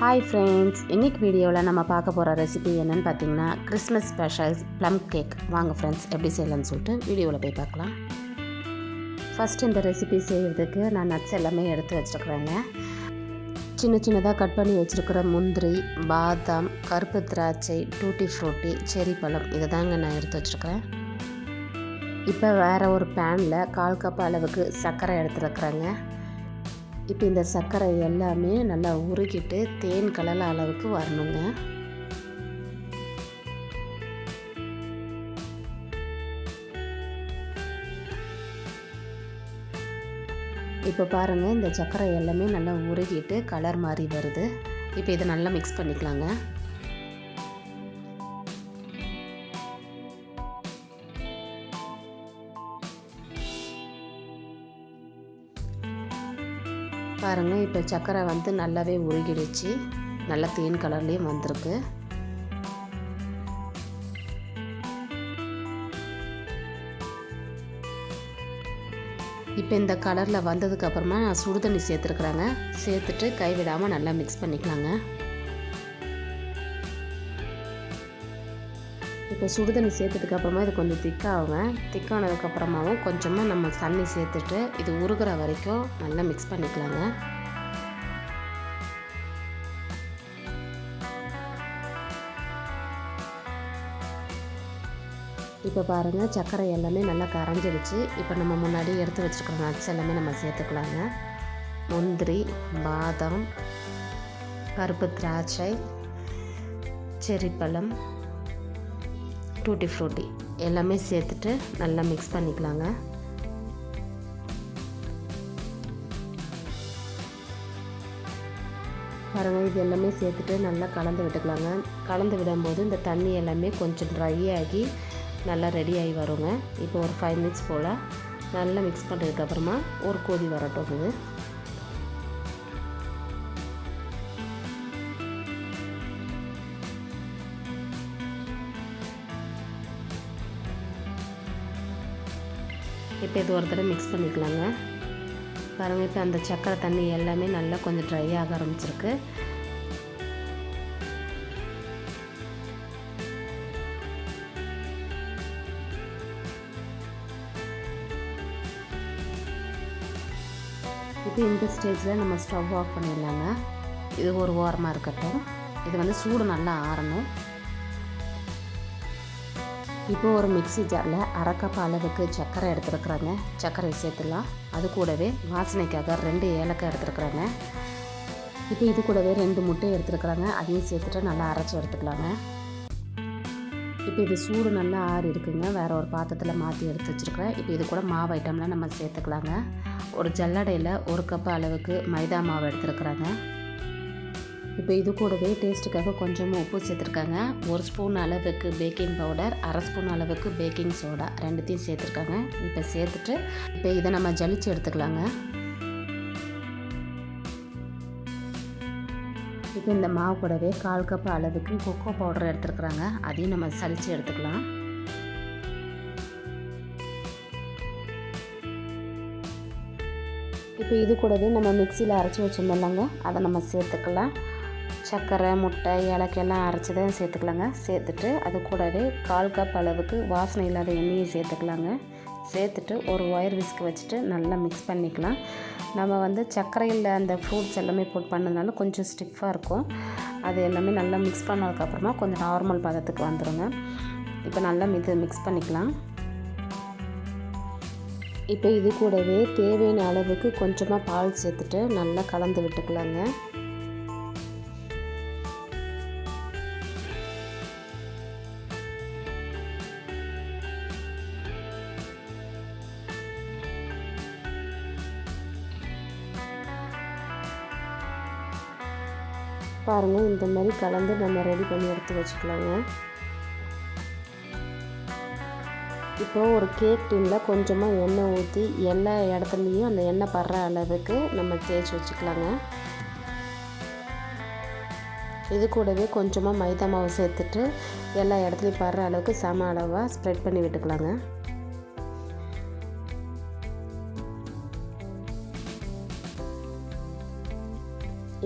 Hi friends, இன்றைக்கி வீடியோவில் நம்ம பார்க்க போகிற ரெசிபி என்னென்னு பார்த்தீங்கன்னா கிறிஸ்மஸ் ஸ்பெஷல் ப்ளம் கேக். வாங்க ஃப்ரெண்ட்ஸ், எப்படி செய்யலாம்னு சொல்லிட்டு வீடியோவில் போய் பார்க்கலாம். ஃபஸ்ட்டு இந்த ரெசிபி செய்கிறதுக்கு நான் நட்ஸ் எல்லாமே எடுத்து வச்சுருக்குறேங்க. சின்ன சின்னதாக கட் பண்ணி வச்சுருக்கிற முந்திரி, பாதாம், கருப்பு திராட்சை, டூட்டி ஃப்ரூட்டி, செரி பழம் இதை தாங்க நான் எடுத்து வச்சுருக்கிறேன். இப்போ வேறு ஒரு பேனில் 1/4 கப் அளவுக்கு சர்க்கரை எடுத்துருக்குறேங்க. இப்போ இந்த சர்க்கரை எல்லாமே நல்லா உருகிட்டு தேன் கலர் அளவுக்கு வரணுங்க. இப்போ பாருங்கள், இந்த சர்க்கரை எல்லாமே நல்லா உருகிட்டு கலர் மாதிரி வருது. இப்போ இதை நல்லா மிக்ஸ் பண்ணிக்கலாங்க. பாருங்கள், இப்போ சர்க்கரை நல்லாவே உருகிடுச்சு. நல்லா தேன் கலர்லேயும் வந்திருக்கு. இப்போ இந்த கலரில் வந்ததுக்கப்புறமா நான் சுடுதண்ணி சேர்த்துருக்குறேங்க. சேர்த்துட்டு கைவிடாமல் நல்லா மிக்ஸ் பண்ணிக்கலாங்க. இப்போ சுடுதண்ணி சேர்த்ததுக்கப்புறமா இது கொஞ்சம் திக்காகுங்க. திக்கானதுக்கப்புறமாவும் கொஞ்சமாக நம்ம தண்ணி சேர்த்துட்டு இது உருகிற வரைக்கும் நல்லா மிக்ஸ் பண்ணிக்கலாங்க. இப்போ பாருங்கள், சர்க்கரை எல்லாமே நல்லா கரைஞ்சிடுச்சு. இப்போ நம்ம முன்னாடி எடுத்து வச்சுருக்கிற நட்ஸ் எல்லாமே நம்ம சேர்த்துக்கலாங்க. முந்திரி, பாதாம், கருப்பு திராட்சை, செரி பழம், டூட்டி ஃப்ரூட்டி எல்லாமே சேர்த்துட்டு நல்லா மிக்ஸ் பண்ணிக்கலாங்க. பாருங்கள், இது எல்லாமே சேர்த்துட்டு நல்லா கலந்து விட்டுக்கலாங்க. கலந்து விடும்போது இந்த தண்ணி எல்லாமே கொஞ்சம் ட்ரை ஆகி நல்லா ரெடி ஆகி வருங்க. இப்போ ஒரு 5 மினிட்ஸ் போல் நல்லா மிக்ஸ் பண்ணதுக்கப்புறமா ஒரு கொதி வரட்டும். இப்போ இது ஒரு தடவை மிக்ஸ் பண்ணிக்கலாங்க. பாருங்கள், இப்போ அந்த சர்க்கரை தண்ணி எல்லாமே நல்லா கொஞ்சம் ட்ரை ஆக ஆரம்பிச்சிருக்கு. இப்போ இந்த ஸ்டேஜில் நம்ம ஸ்டவ் ஆஃப் பண்ணிடலாங்க. இது ஒரு ஓரமாக இருக்கட்டும். இது சூடு நல்லா ஆறணும். இப்போ ஒரு மிக்ஸி ஜாரில் 1/2 கப் அளவுக்கு சர்க்கரை எடுத்துருக்குறாங்க. சர்க்கரை சேர்த்துலாம். அது கூடவே வாசனைக்காக 2 ஏலக்காய் எடுத்துருக்குறாங்க. இப்போ இது கூடவே 2 முட்டை எடுத்துருக்குறாங்க. அதையும் சேர்த்துட்டு நல்லா அரைச்சி எடுத்துக்கலாங்க. இப்போ இது சூடு நல்லா ஆறி இருக்குங்க. வேறு ஒரு பாத்திரத்தில் மாற்றி எடுத்து வச்சுருக்கிறேன். இப்போ இது கூட மாவு ஐட்டம்லாம் நம்ம சேர்த்துக்கலாங்க. ஒரு ஜல்லடையில் 1 கப் அளவுக்கு மைதா மாவு எடுத்துருக்குறாங்க. இப்போ இது கூடவே டேஸ்ட்டுக்காக கொஞ்சமாக உப்பு சேர்த்துருக்காங்க. 1 ஸ்பூன் அளவுக்கு பேக்கிங் பவுடர், 1/2 ஸ்பூன் அளவுக்கு பேக்கிங் சோடா ரெண்டுத்தையும் சேர்த்துருக்காங்க. இப்போ சேர்த்துட்டு இப்போ இதை நம்ம ஜலிச்சு எடுத்துக்கலாங்க. இப்போ இந்த மாவு கூடவே 1/4 கப் அளவுக்கு கொக்கோ பவுடர் எடுத்துருக்குறாங்க. அதையும் நம்ம சலிச்சு எடுத்துக்கலாம். இப்போ இது கூடவே நம்ம மிக்சியில் அரைச்சி வச்சுருந்தோம்லாங்க, அதை நம்ம சேர்த்துக்கலாம். சர்க்கரை, முட்டை, ஏலக்காயெல்லாம் அரைச்சதை சேர்த்துக்கலாங்க. சேர்த்துட்டு அது கூடவே 1/4 கப் அளவுக்கு வாசனை இல்லாத எண்ணெயை சேர்த்துக்கலாங்க. சேர்த்துட்டு ஒரு ஒயர் விஸ்க் வச்சுட்டு நல்லா மிக்ஸ் பண்ணிக்கலாம். நம்ம சர்க்கரையில் அந்த ஃப்ரூட்ஸ் எல்லாமே போட்டு பண்ணதுனால கொஞ்சம் ஸ்டிஃபாக இருக்கும். அது எல்லாமே நல்லா மிக்ஸ் பண்ணதுக்கப்புறமா கொஞ்சம் நார்மல் பதத்துக்கு வந்துடுங்க. இப்போ நல்லா இது மிக்ஸ் பண்ணிக்கலாம். இப்போ இது கூடவே தேவையான அளவுக்கு கொஞ்சமாக பால் சேர்த்துட்டு நல்லா கலந்து விட்டுக்கலாங்க. பாருங்கள், இந்த மாதிரி கலந்து நம்ம ரெடி பண்ணி எடுத்து வச்சுக்கலாங்க. இப்போ ஒரு கேக் டின்னில் கொஞ்சமாக எண்ணெய் ஊற்றி எல்லா இடத்துலையும் அந்த எண்ணெய் படுற அளவுக்கு நம்ம தேய்ச்சி வச்சுக்கலாங்க. இது கூடவே கொஞ்சமாக மைதா மாவு சேர்த்துட்டு எல்லா இடத்துலையும் படுற அளவுக்கு சம அளவாக ஸ்ப்ரெட் பண்ணி விட்டுக்கலாங்க.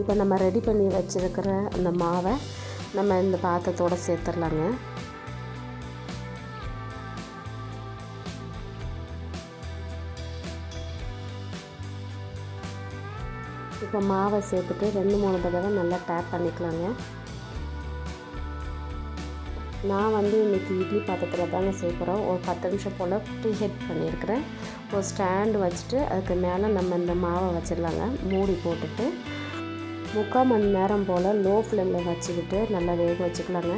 இப்போ நம்ம ரெடி பண்ணி வச்சுருக்கிற அந்த மாவை நம்ம இந்த பாத்திரத்தோடு சேர்த்துடலாங்க. இப்போ மாவை சேர்த்துட்டு 2-3 தடவை நல்லா டேப் பண்ணிக்கலாங்க. நான் இன்றைக்கி இட்லி பாத்திரத்தில் தாங்க சேர்க்குறோம். ஒரு 10 நிமிஷம் போல் ப்ரீஹீட் பண்ணியிருக்கிறேன். ஒரு ஸ்டாண்டு வச்சுட்டு அதுக்கு மேலே நம்ம இந்த மாவை வச்சிடலாங்க. மூடி போட்டுட்டு 3/4 மணி நேரம் போல் லோ ஃப்ளேமில் வச்சுக்கிட்டு நல்லா வேக வச்சுக்கலாங்க.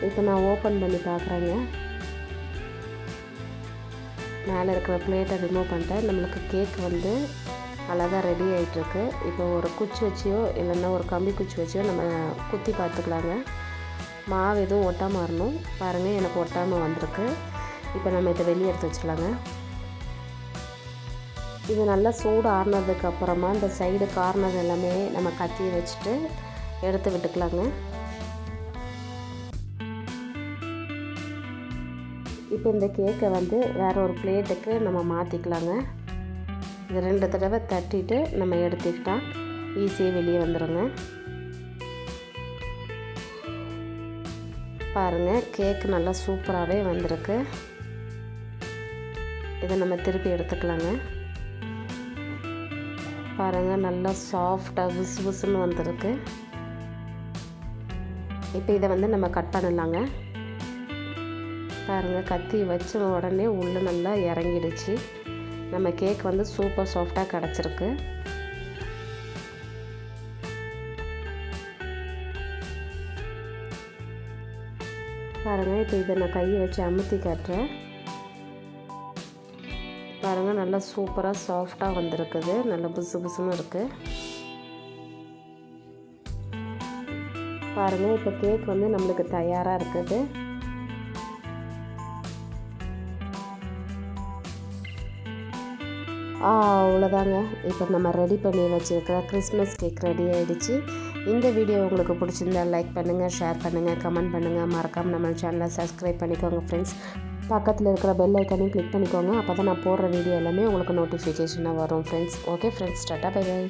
இப்போ நான் ஓப்பன் பண்ணி பார்க்குறேங்க. மேலே இருக்கிற பிளேட்டை ரிமூவ் பண்ணிட்டேன். நம்மளுக்கு கேக் அழகாக ரெடி ஆகிட்டுருக்கு. இப்போ ஒரு குச்சி வச்சியோ இல்லைன்னா ஒரு கம்பி குச்சி வச்சியோ நம்ம குத்தி பார்த்துக்கலாங்க. மாவு எதுவும் ஒட்டாமல் வரணும். பாருங்கள், எனக்கு ஒட்டாமல் வந்திருக்கு. இப்போ நம்ம இதை வெளியே எடுத்து வச்சிடலாங்க. இது நல்லா சூடு ஆறுனதுக்கு அப்புறமா இந்த சைடு கார்னர் எல்லாமே நம்ம கத்தியை வச்சுட்டு எடுத்து விட்டுக்கலாங்க. இப்போ இந்த கேக்கை வேறு ஒரு பிளேட்டுக்கு நம்ம மாற்றிக்கலாங்க. இது 2 தடவை தட்டிட்டு நம்ம எடுத்துக்கிட்டால் ஈஸியாக வெளியே வந்துடுங்க. பாருங்கள், கேக்கு நல்லா சூப்பராகவே வந்திருக்கு. இதை நம்ம திருப்பி எடுத்துக்கலாங்க. பாருங்கள், நல்லா சாஃப்டாக புசு புசுன்னு வந்திருக்கு. இப்போ இதை நம்ம கட் பண்ணலாங்க. பாருங்கள், கத்தி வச்ச உடனே உள்ளே நல்லா இறங்கிடுச்சு. நம்ம கேக் சூப்பர் சாஃப்டாக கிடச்சிருக்கு. பாருங்கள், இப்போ இதை நான் கையை வச்சு அமுத்தி காட்டுறேன். பாருங்கள், நல்லா சூப்பராக சாஃப்டாக வந்திருக்குது. நல்லா புசு புசுன்னு இருக்குது. பாருங்கள், இப்போ கேக் நம்மளுக்கு தயாராக இருக்குது. அவ்வளோதாங்க. இப்போ நம்ம ரெடி பண்ணி வச்சுருக்கிற கிறிஸ்மஸ் கேக் ரெடி ஆகிடுச்சு. இந்த வீடியோ உங்களுக்கு பிடிச்சிருந்தா லைக் பண்ணுங்கள், ஷேர் பண்ணுங்கள், கமெண்ட் பண்ணுங்கள். மறக்காமல் நம்ம சேனலை சப்ஸ்கிரைப் பண்ணிக்கோங்க ஃப்ரெண்ட்ஸ். பக்கத்தில் இருக்கிற பெல் ஐக்கானையும் கிளிக் பண்ணிக்கோங்க. அப்போ தான் நான் போடுற வீடியோ எல்லாமே உங்களுக்கு நோட்டிஃபிகேஷனாக வரும் friends. Okay friends, tata bye by.